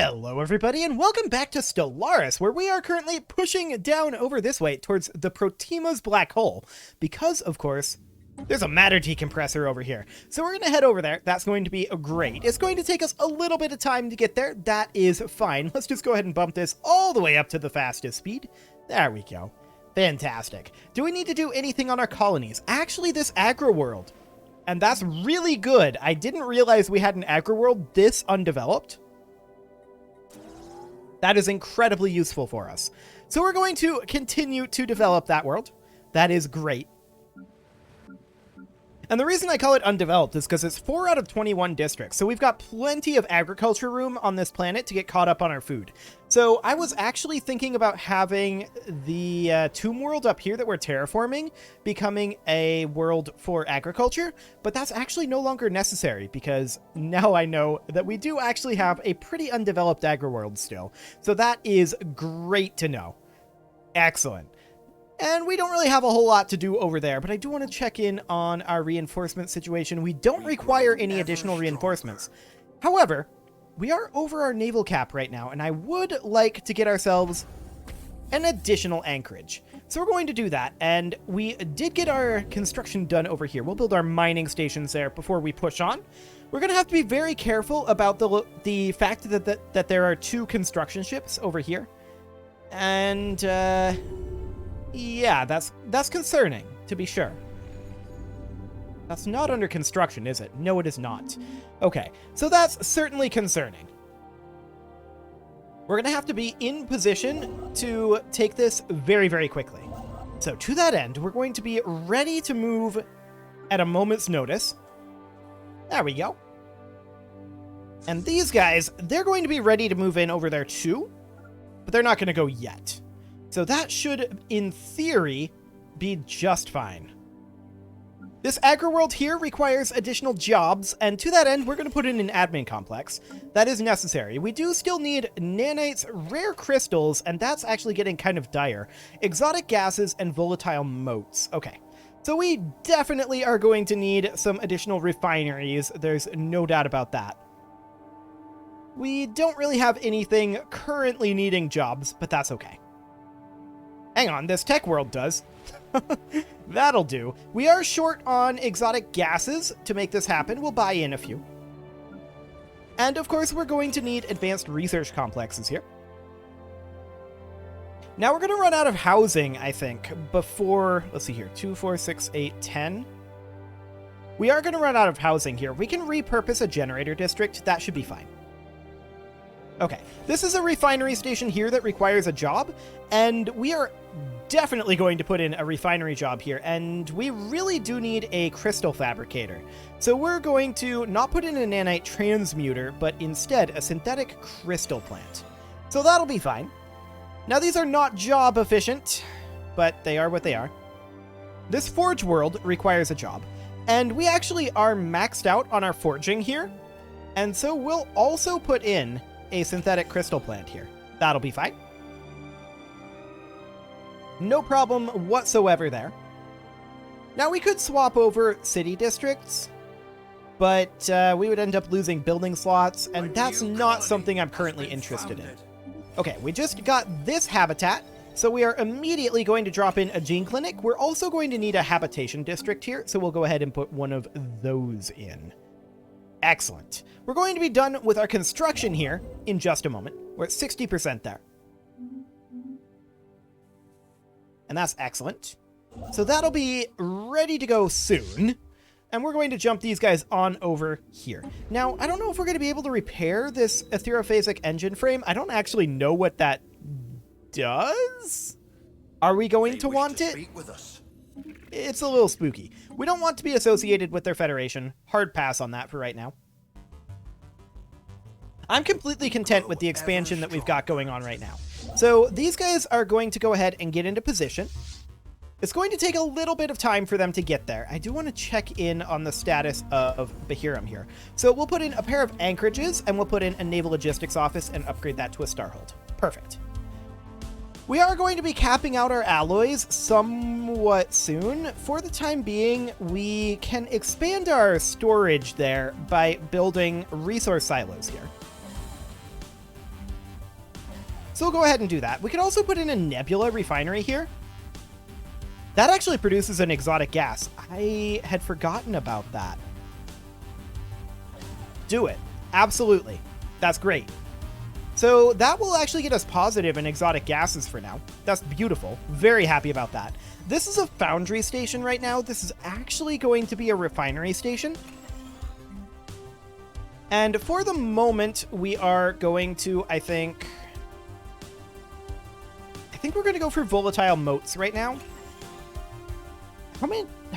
Hello everybody and welcome back to Stellaris, where we are currently pushing down over this way towards the Protima's black hole, because of course there's a matter decompressor over here. So we're going to head over there. That's going to be great. It's going to take us a little bit of time to get there. That is fine. Let's just go ahead and bump this all the way up to the fastest speed. There we go. Fantastic. Do we need to do anything on our colonies? Actually, this agro world, and that's really good. I didn't realize we had an agro world this undeveloped. That is incredibly useful for us. So we're going to continue to develop that world. That is great. And the reason I call it undeveloped is because it's 4 out of 21 districts. So we've got plenty of agriculture room on this planet to get caught up on our food. So I was actually thinking about having the tomb world up here that we're terraforming becoming a world for agriculture, but that's actually no longer necessary because now I know that we do actually have a pretty undeveloped agri world still. So that is great to know. Excellent. And we don't really have a whole lot to do over there, but I do want to check in on our reinforcement situation. We don't require any additional reinforcements. However, we are over our naval cap right now, and I would like to get ourselves an additional anchorage. So we're going to do that, and we did get our construction done over here. We'll build our mining stations there before we push on. We're going to have to be very careful about the fact that there are 2 construction ships over here. And, yeah, that's concerning, to be sure. That's not under construction, is it? No, it is not. Okay, so that's certainly concerning. We're going to have to be in position to take this very, very quickly. So to that end, we're going to be ready to move at a moment's notice. There we go. And these guys, they're going to be ready to move in over there too, but they're not going to go yet. So that should, in theory, be just fine. This agri world here requires additional jobs, and to that end, we're going to put in an admin complex. That is necessary. We do still need nanites, rare crystals, and that's actually getting kind of dire. Exotic gases and volatile motes. Okay, so we definitely are going to need some additional refineries. There's no doubt about that. We don't really have anything currently needing jobs, but that's okay. Hang on, this tech world does. That'll do. We are short on exotic gases to make this happen. We'll buy in a few. And of course, we're going to need advanced research complexes here. Now we're going to run out of housing, I think, before, let's see here, 2, 4, 6, 8, 10. We are going to run out of housing here. We can repurpose a generator district. That should be fine. Okay, this is a refinery station here that requires a job, and we are definitely going to put in a refinery job here, and we really do need a crystal fabricator. So we're going to not put in a nanite transmuter, but instead a synthetic crystal plant. So that'll be fine. Now these are not job efficient, but they are what they are. This forge world requires a job, and we actually are maxed out on our forging here, and so we'll also put in a synthetic crystal plant here. That'll be fine. No problem whatsoever there. Now we could swap over city districts, but we would end up losing building slots, and that's not something I'm currently interested in. Okay, we just got this habitat, so we are immediately going to drop in a gene clinic. We're also going to need a habitation district here, so we'll go ahead and put one of those in. Excellent. We're going to be done with our construction here in just a moment. We're at 60% there. And that's excellent. So that'll be ready to go soon. And we're going to jump these guys on over here. Now, I don't know if we're going to be able to repair this etherophasic engine frame. I don't actually know what that does. Are we going to want it? It's a little spooky. We don't want to be associated with their federation. Hard pass on that for right now. I'm completely content with the expansion that we've got going on right now. So these guys are going to go ahead and get into position. It's going to take a little bit of time for them to get there. I do want to check in on the status of Bahiram here. So we'll put in a pair of anchorages, and we'll put in a naval logistics office and upgrade that to a starhold. Perfect. We are going to be capping out our alloys somewhat soon. For the time being, we can expand our storage there by building resource silos here. So we'll go ahead and do that. We could also put in a nebula refinery here. That actually produces an exotic gas. I had forgotten about that. Do it. Absolutely. That's great. So that will actually get us positive in exotic gases for now. That's beautiful. Very happy about that. This is a foundry station right now. This is actually going to be a refinery station. And for the moment, we are going to, I think we're going to go for volatile motes right now. How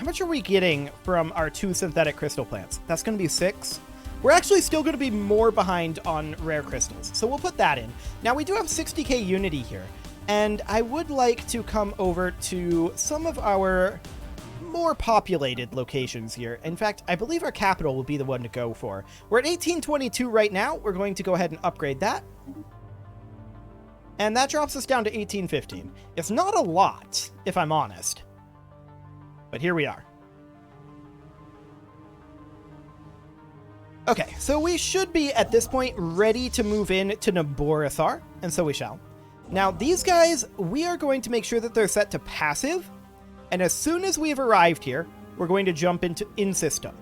much are we getting from our 2 synthetic crystal plants? That's going to be 6. We're actually still going to be more behind on rare crystals, so we'll put that in. Now, we do have 60k unity here, and I would like to come over to some of our more populated locations here. In fact, I believe our capital will be the one to go for. We're at 1822 right now. We're going to go ahead and upgrade that. And that drops us down to 1815. It's not a lot, if I'm honest. But here we are. Okay, so we should be, at this point, ready to move in to Naborothar, and so we shall. Now, these guys, we are going to make sure that they're set to passive, and as soon as we have arrived here, we're going to jump into in-system.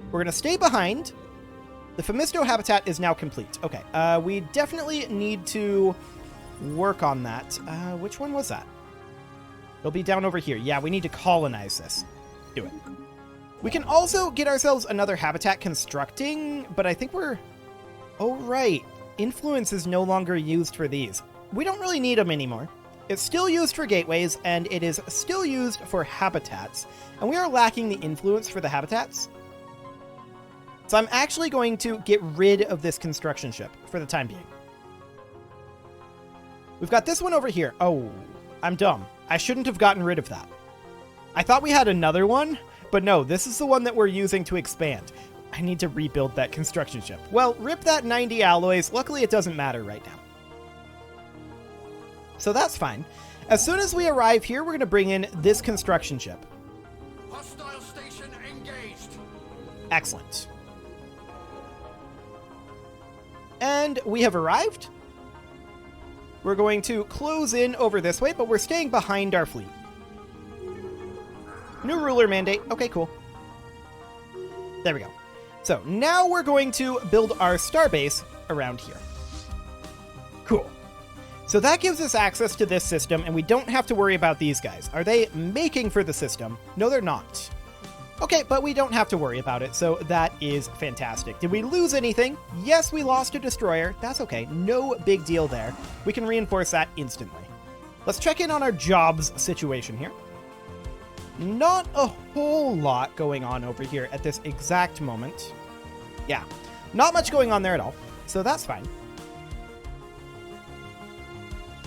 We're going to stay behind. The Phemisto habitat is now complete. Okay, we definitely need to work on that. Which one was that? It'll be down over here. Yeah, we need to colonize this. Do it. We can also get ourselves another habitat constructing, but I think we're... Oh, right. Influence is no longer used for these. We don't really need them anymore. It's still used for gateways, and it is still used for habitats. And we are lacking the influence for the habitats. So I'm actually going to get rid of this construction ship for the time being. We've got this one over here. Oh, I'm dumb. I shouldn't have gotten rid of that. I thought we had another one. But no, this is the one that we're using to expand. I need to rebuild that construction ship. Well, rip that 90 alloys. Luckily, it doesn't matter right now. So that's fine. As soon as we arrive here, we're going to bring in this construction ship. Hostile station engaged. Excellent. And we have arrived. We're going to close in over this way, but we're staying behind our fleet. New ruler mandate. Okay, cool. There we go. So now we're going to build our starbase around here. Cool. So that gives us access to this system, and we don't have to worry about these guys. Are they making for the system? No, they're not. Okay, but we don't have to worry about it, so that is fantastic. Did we lose anything? Yes, we lost a destroyer. That's okay. No big deal there. We can reinforce that instantly. Let's check in on our jobs situation here. Not a whole lot going on over here at this exact moment. Yeah, not much going on there at all, so that's fine.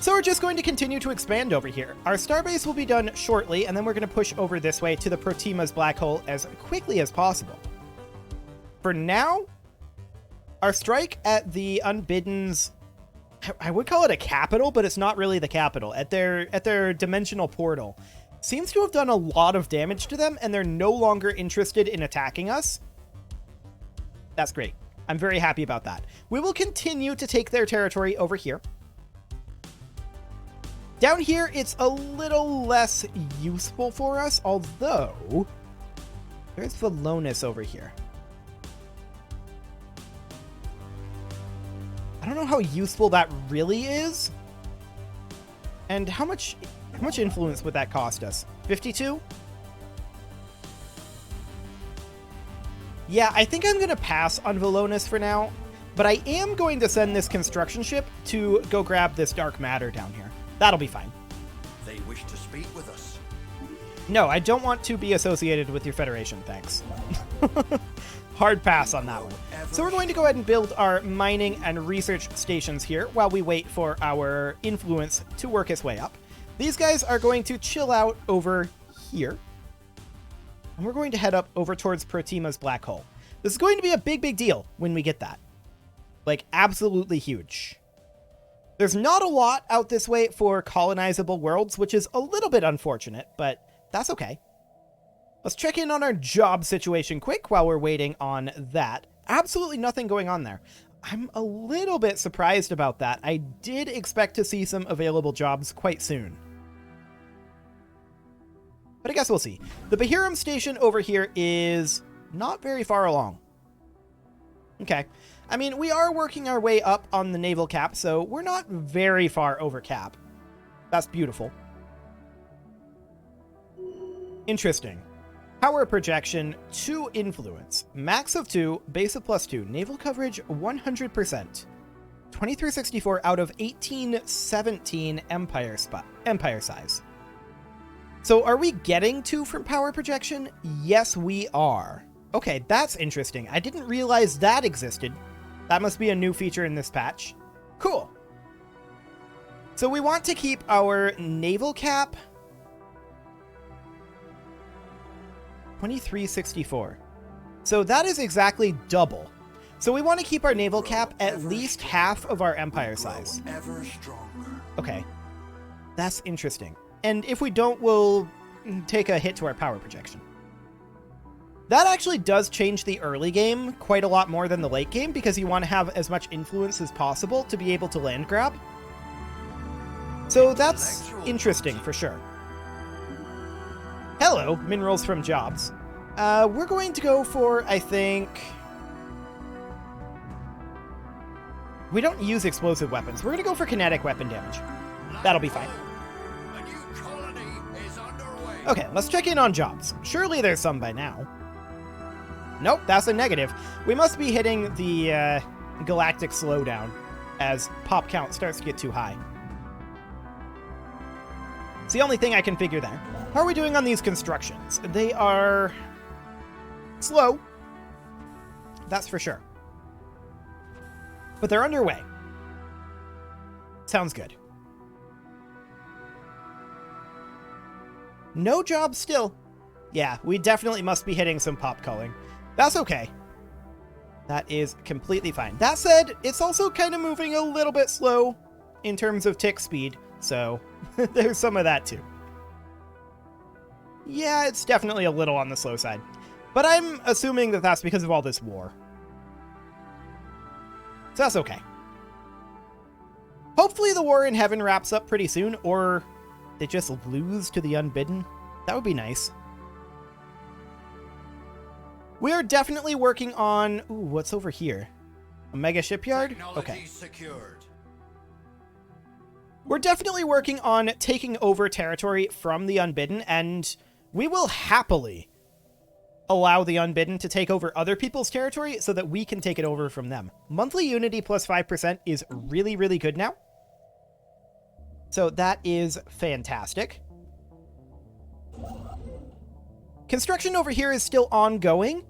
So we're just going to continue to expand over here. Our starbase will be done shortly, and then we're going to push over this way to the Protima's black hole as quickly as possible. For now, our strike at the Unbidden's, I would call it a capital, but it's not really the capital, at their dimensional portal, seems to have done a lot of damage to them, and they're no longer interested in attacking us. That's great. I'm very happy about that. We will continue to take their territory over here. Down here, it's a little less useful for us, although there's Velonis over here. I don't know how useful that really is. And how much influence would that cost us? 52? Yeah, I think I'm going to pass on Velonis for now, but I am going to send this construction ship to go grab this dark matter down here. That'll be fine. They wish to speak with us. No, I don't want to be associated with your Federation, thanks. Hard pass on that one. So we're going to go ahead and build our mining and research stations here while we wait for our influence to work its way up. These guys are going to chill out over here. And we're going to head up over towards Protima's black hole. This is going to be a big, big deal when we get that. Like, absolutely huge. There's not a lot out this way for colonizable worlds, which is a little bit unfortunate, but that's okay. Let's check in on our job situation quick while we're waiting on that. Absolutely nothing going on there. I'm a little bit surprised about that. I did expect to see some available jobs quite soon. But I guess we'll see. The Bahiram station over here is not very far along. Okay. I mean, we are working our way up on the naval cap, so we're not very far over cap. That's beautiful. Interesting. Power projection, 2 influence. Max of 2, base of +2. Naval coverage, 100%. 2364 out of 1817 empire size. So are we getting 2 from power projection? Yes, we are. Okay, that's interesting. I didn't realize that existed. That must be a new feature in this patch. Cool. So we want to keep our naval cap 2364. So that is exactly double. So we want to keep our naval cap at least half of our empire size. Ever stronger. Okay. That's interesting. And if we don't, we'll take a hit to our power projection. That actually does change the early game quite a lot more than the late game, because you want to have as much influence as possible to be able to land grab. So that's interesting for sure. Hello, minerals from jobs. We're going to go for, I think... We don't use explosive weapons. We're going to go for kinetic weapon damage. That'll be fine. A new colony is underway. Okay, let's check in on jobs. Surely there's some by now. Nope, that's a negative. We must be hitting the galactic slowdown as pop count starts to get too high. It's the only thing I can figure there. How are we doing on these constructions? They are slow. That's for sure. But they're underway. Sounds good. No job still. Yeah, we definitely must be hitting some pop culling. That's okay. That is completely fine. That said, it's also kind of moving a little bit slow in terms of tick speed, so there's some of that too. Yeah, it's definitely a little on the slow side, but I'm assuming that that's because of all this war. So that's okay. Hopefully the war in heaven wraps up pretty soon, or they just lose to the unbidden. That would be nice. We are definitely working on... Ooh, what's over here? A mega shipyard? Okay. Secured. We're definitely working on taking over territory from the unbidden, and we will happily allow the unbidden to take over other people's territory so that we can take it over from them. Monthly unity plus 5% is really, really good now. So that is fantastic. Construction over here is still ongoing.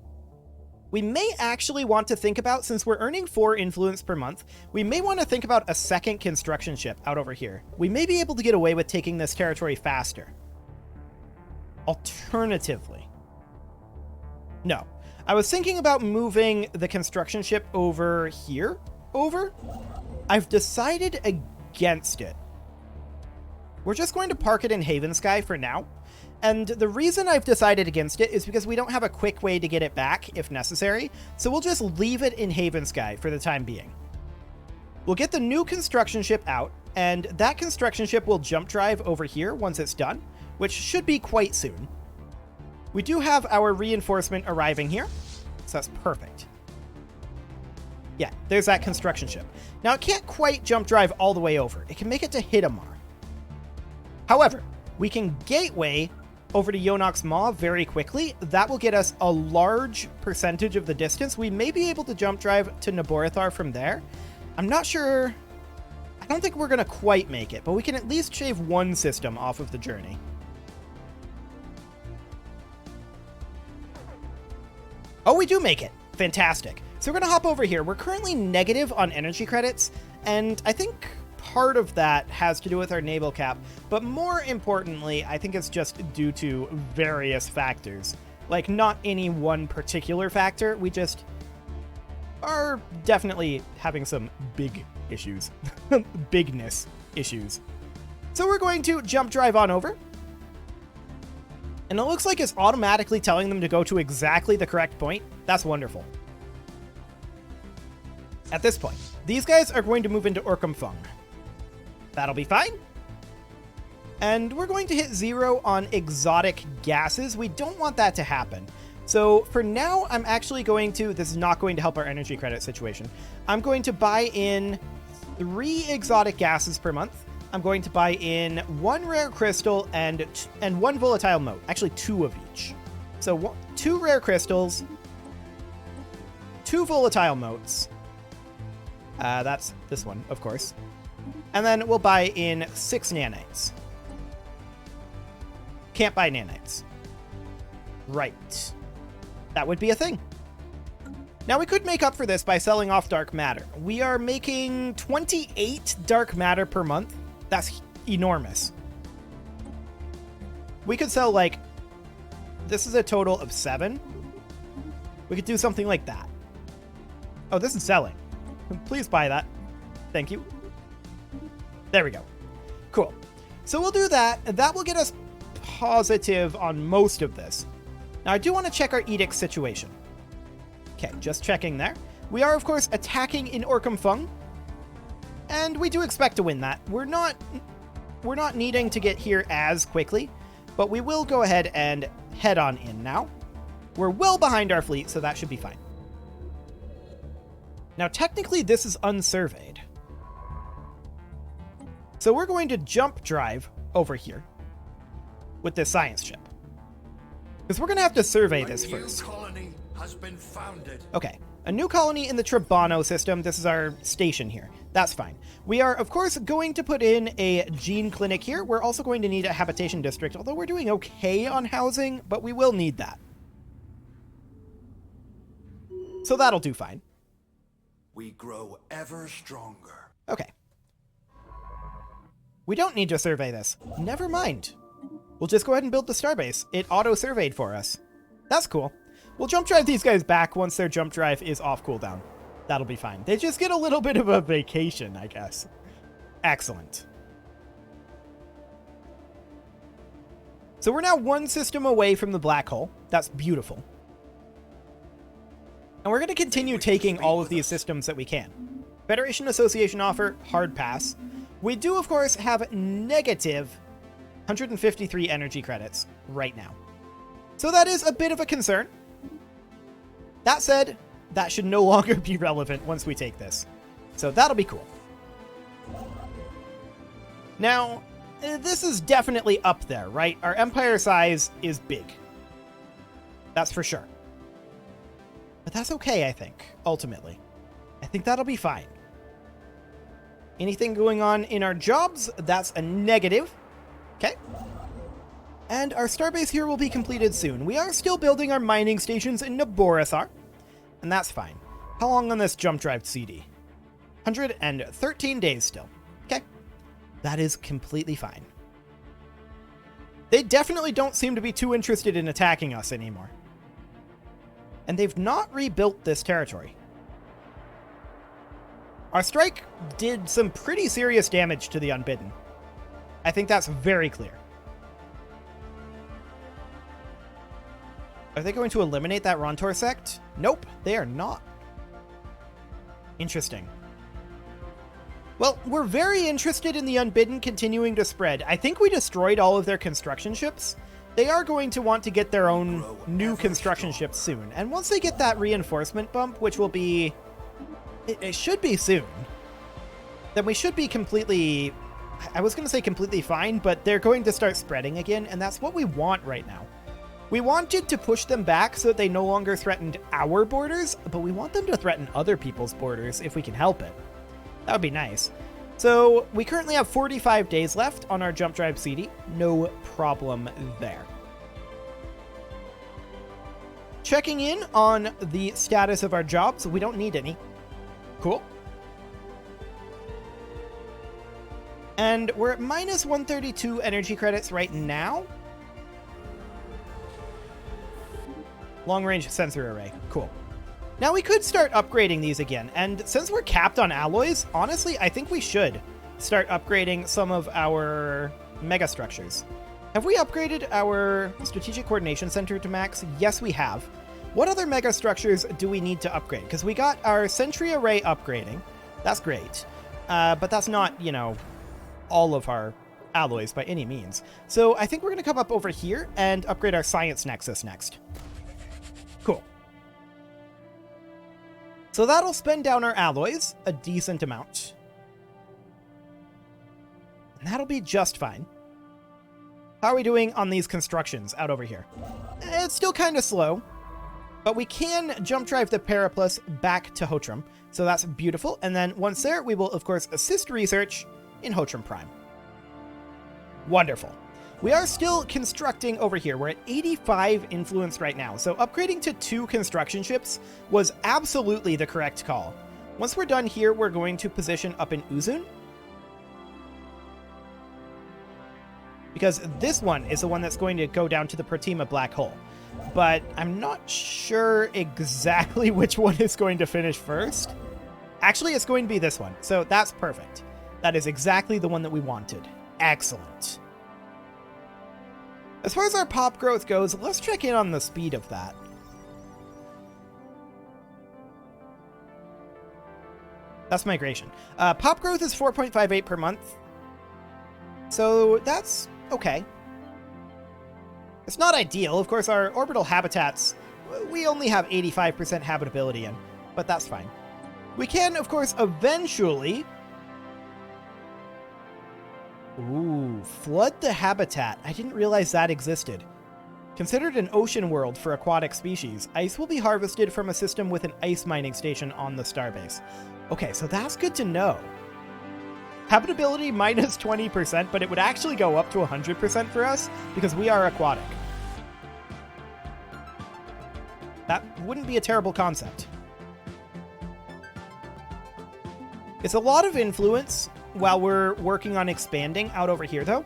We may actually want to think about, since we're earning 4 influence per month, we may want to think about a second construction ship out over here. We may be able to get away with taking this territory faster. Alternatively. No. I was thinking about moving the construction ship over here. I've decided against it. We're just going to park it in Haven Sky for now. And the reason I've decided against it is because we don't have a quick way to get it back if necessary, so we'll just leave it in Haven Sky for the time being. We'll get the new construction ship out, and that construction ship will jump drive over here once it's done, which should be quite soon. We do have our reinforcement arriving here, so that's perfect. Yeah, there's that construction ship. Now, it can't quite jump drive all the way over. It can make it to Hidamar. However, we can gateway over to Yonox Maw very quickly. That will get us a large percentage of the distance. We may be able to jump drive to Naborathar from there. I'm not sure. I don't think we're going to quite make it, but we can at least shave one system off of the journey. Oh, we do make it. Fantastic. So we're going to hop over here. We're currently negative on energy credits, and I think part of that has to do with our naval cap, but more importantly, I think it's just due to various factors. Like, not any one particular factor, we just are definitely having some big issues. Bigness issues. So we're going to jump drive on over. And it looks like it's automatically telling them to go to exactly the correct point. That's wonderful. at this point. These guys are going to move into Orcumfung. That'll be fine. And we're going to hit 0 on exotic gases. We don't want that to happen. So for now, I'm actually going to, this is not going to help our energy credit situation. I'm going to buy in 3 exotic gases per month. I'm going to buy in 1 rare crystal and 1 volatile mote. Actually, 2 of each. So 2 rare crystals, 2 volatile motes. That's this one, of course. And then we'll buy in 6 nanites. Can't buy nanites. Right. That would be a thing. Now we could make up for this by selling off dark matter. We are making 28 dark matter per month. That's enormous. We could sell like, this is a total of 7. We could do something like that. Oh, this is selling. Please buy that. Thank you. There we go. Cool. So we'll do that. That will get us positive on most of this. Now I do want to check our edict situation. Okay, just checking there. We are, of course, attacking in Orcumfung. And we do expect to win that. We're not needing to get here as quickly, but we will go ahead and head on in now. We're well behind our fleet, so that should be fine. Now, technically, this is unsurveyed. So we're going to jump drive over here with this science ship. Because we're going to have to survey this first. A new colony has been founded. Okay, a new colony in the Tribano system. This is our station here. That's fine. We are, of course, going to put in a gene clinic here. We're also going to need a habitation district, although we're doing okay on housing, but we will need that. So that'll do fine. We grow ever stronger. Okay. We don't need to survey this. Never mind. We'll just go ahead and build the starbase. It auto-surveyed for us. That's cool. We'll jump drive these guys back once their jump drive is off cooldown. That'll be fine. They just get a little bit of a vacation, I guess. Excellent. So we're now 1 system away from the black hole. That's beautiful. And we're going to continue taking all of these systems that we can. Federation Association offer, hard pass. We do, of course, have negative 153 energy credits right now. So that is a bit of a concern. That said, that should no longer be relevant once we take this. So that'll be cool. Now, this is definitely up there, right? Our empire size is big. That's for sure. But that's okay, I think, ultimately. I think that'll be fine. Anything going on in our jobs, that's a negative. Okay. And our starbase here will be completed soon. We are still building our mining stations in Naborathar, and that's fine. How long on this jump drive CD? 113 days still. Okay. That is completely fine. They definitely don't seem to be too interested in attacking us anymore. And they've not rebuilt this territory. Our strike did some pretty serious damage to the Unbidden. I think that's very clear. Are they going to eliminate that Rontor sect? Nope, they are not. Interesting. Well, we're very interested in the Unbidden continuing to spread. I think we destroyed all of their construction ships. They are going to want to get their own new construction ships soon. And once they get that reinforcement bump, which will be... It should be soon. Then we should be completely... I was going to say completely fine, but they're going to start spreading again, and that's what we want right now. We wanted to push them back so that they no longer threatened our borders, but we want them to threaten other people's borders if we can help it. That would be nice. So we currently have 45 days left on our jump drive CD. No problem there. Checking in on the status of our jobs. We don't need any. Cool. And we're at minus 132 energy credits right now. Long-range sensor array. Cool. Now we could start upgrading these again. And since we're capped on alloys, honestly, I think we should start upgrading some of our megastructures. Have we upgraded our strategic coordination center to max? Yes, we have. What other mega structures do we need to upgrade? Because we got our Sentry Array upgrading. That's great. But that's not, you know, all of our alloys by any means. So I think we're going to come up over here and upgrade our Science Nexus next. Cool. So that'll spend down our alloys a decent amount. And that'll be just fine. How are we doing on these constructions out over here? It's still kind of slow, but we can jump drive the Periplus back to Hotram. So that's beautiful. And then once there, we will, of course, assist research in Hotram Prime. Wonderful. We are still constructing over here. We're at 85 influence right now. So upgrading to 2 construction ships was absolutely the correct call. Once we're done here, we're going to position up in Uzun, because this one is the one that's going to go down to the Proxima black hole. But I'm not sure exactly which one is going to finish first. Actually, it's going to be this one. So that's perfect. That is exactly the one that we wanted. Excellent. As far as our pop growth goes, let's check in on the speed of that. That's migration. Pop growth is 4.58 per month. So that's okay. It's not ideal. Of course, our orbital habitats, we only have 85% habitability in, but that's fine. We can, of course, eventually... Ooh, flood the habitat. I didn't realize that existed. Considered an ocean world for aquatic species, ice will be harvested from a system with an ice mining station on the starbase. Okay, so that's good to know. Habitability minus 20%, but it would actually go up to 100% for us because we are aquatic. That wouldn't be a terrible concept. It's a lot of influence while we're working on expanding out over here, though.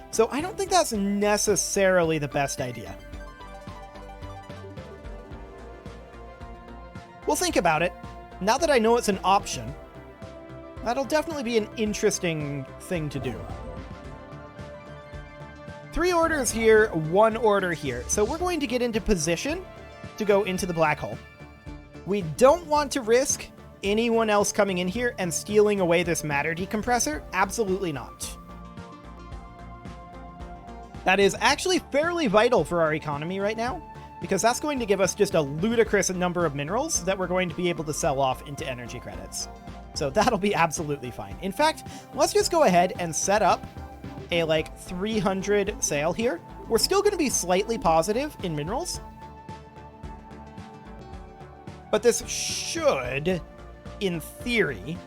So I don't think that's necessarily the best idea. We'll think about it. Now that I know it's an option, that'll definitely be an interesting thing to do. 3 orders here, 1 order here. So we're going to get into position to go into the black hole. We don't want to risk anyone else coming in here and stealing away this matter decompressor. Absolutely not. That is actually fairly vital for our economy right now, because that's going to give us just a ludicrous number of minerals that we're going to be able to sell off into energy credits. So that'll be absolutely fine. In fact, let's just go ahead and set up a like 300 sale here. We're still going to be slightly positive in minerals, but this should, in theory,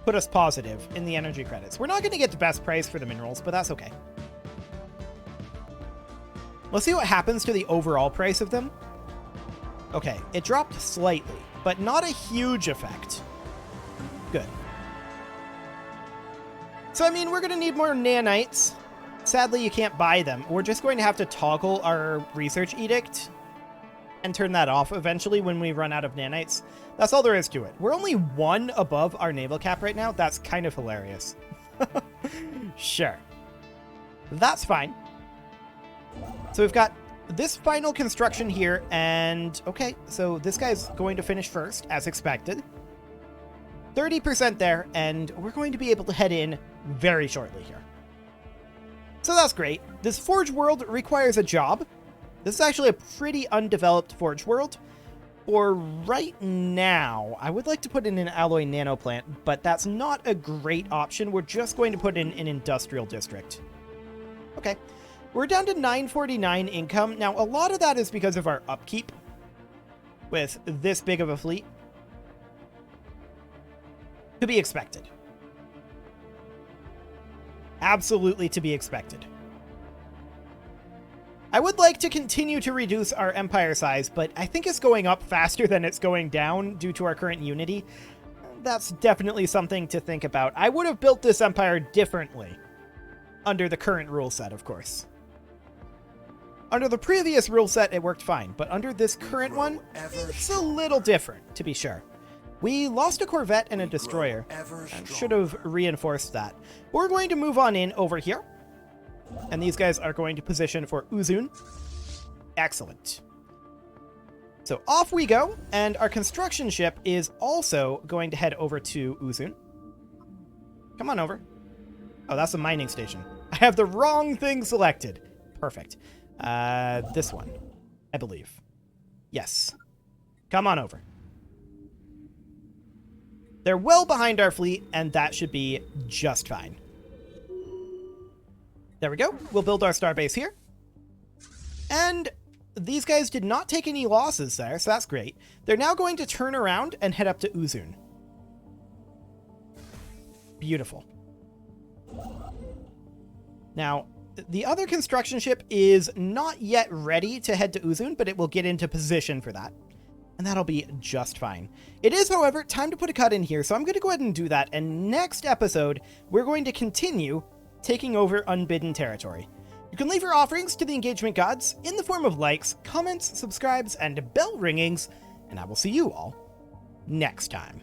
put us positive in the energy credits. We're not going to get the best price for the minerals, but that's okay. Let's see what happens to the overall price of them. Okay, it dropped slightly, but not a huge effect. Good. So, I mean, we're going to need more nanites. Sadly, you can't buy them. We're just going to have to toggle our research edict and turn that off eventually when we run out of nanites. That's all there is to it. We're only 1 above our naval cap right now. That's kind of hilarious. Sure. That's fine. So we've got this final construction here, and okay, so this guy's going to finish first, as expected. 30% there, and we're going to be able to head in very shortly here. So that's great. This Forge world requires a job. This is actually a pretty undeveloped Forge world. For right now, I would like to put in an alloy nano plant, but that's not a great option. We're just going to put in an industrial district. Okay. We're down to 949 income. Now, a lot of that is because of our upkeep with this big of a fleet. To be expected. Absolutely to be expected. I would like to continue to reduce our empire size, but I think it's going up faster than it's going down due to our current unity. That's definitely something to think about. I would have built this empire differently under the current rule set, of course. Under the previous rule set, it worked fine, but under this current one, it's a little different, to be sure. We lost a Corvette and a destroyer. I should have reinforced that. We're going to move on in over here. And these guys are going to position for Uzun. Excellent. So off we go, and our construction ship is also going to head over to Uzun. Come on over. Oh, that's a mining station. I have the wrong thing selected. Perfect. This one, I believe. Yes. Come on over. They're well behind our fleet, and that should be just fine. There we go. We'll build our starbase here. And these guys did not take any losses there, so that's great. They're now going to turn around and head up to Uzun. Beautiful. Now, the other construction ship is not yet ready to head to Uzun, but it will get into position for that. And that'll be just fine. It is, however, time to put a cut in here, so I'm going to go ahead and do that. And next episode, we're going to continue taking over unbidden territory. You can leave your offerings to the engagement gods in the form of likes, comments, subscribes, and bell ringings, and I will see you all next time.